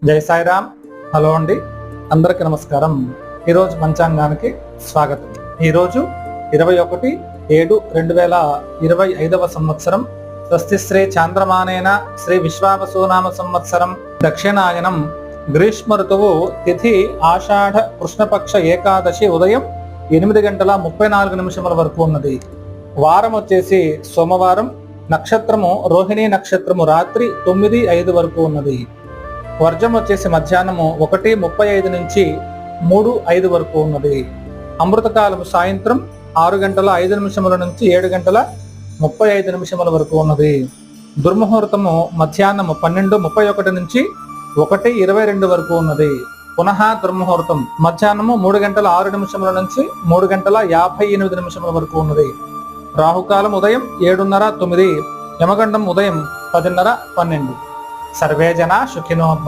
జై సాయిరామ్. హలో అండి, అందరికీ నమస్కారం. ఈరోజు పంచాంగానికి స్వాగతం. ఈరోజు 21/7/2025 సంవత్సరం. స్వస్తి శ్రీ చాంద్రమానేన శ్రీ విశ్వావసునామ సంవత్సరం. దక్షిణాయనం. గ్రీష్మ ఋతువు. తిథి ఆషాఢ కృష్ణపక్ష ఏకాదశి ఉదయం 8:34 వరకు ఉన్నది. వారం వచ్చేసి సోమవారం. నక్షత్రము రోహిణీ నక్షత్రము రాత్రి 9:05 వరకు ఉన్నది. వర్జం వచ్చేసి మధ్యాహ్నము 1:35 నుంచి 3:05 వరకు ఉన్నది. అమృతకాలము సాయంత్రం 6:05 నుంచి 7:35 వరకు ఉన్నది. దుర్ముహూర్తము మధ్యాహ్నము 12:31 నుంచి 1:22 వరకు ఉన్నది. పునః దుర్ముహూర్తం మధ్యాహ్నము 3:06 నుంచి 3:58 వరకు ఉన్నది. రాహుకాలం ఉదయం 7:30-9, యమగండం ఉదయం 10:30-12. సర్వే జనా సుఖినో భవంతు.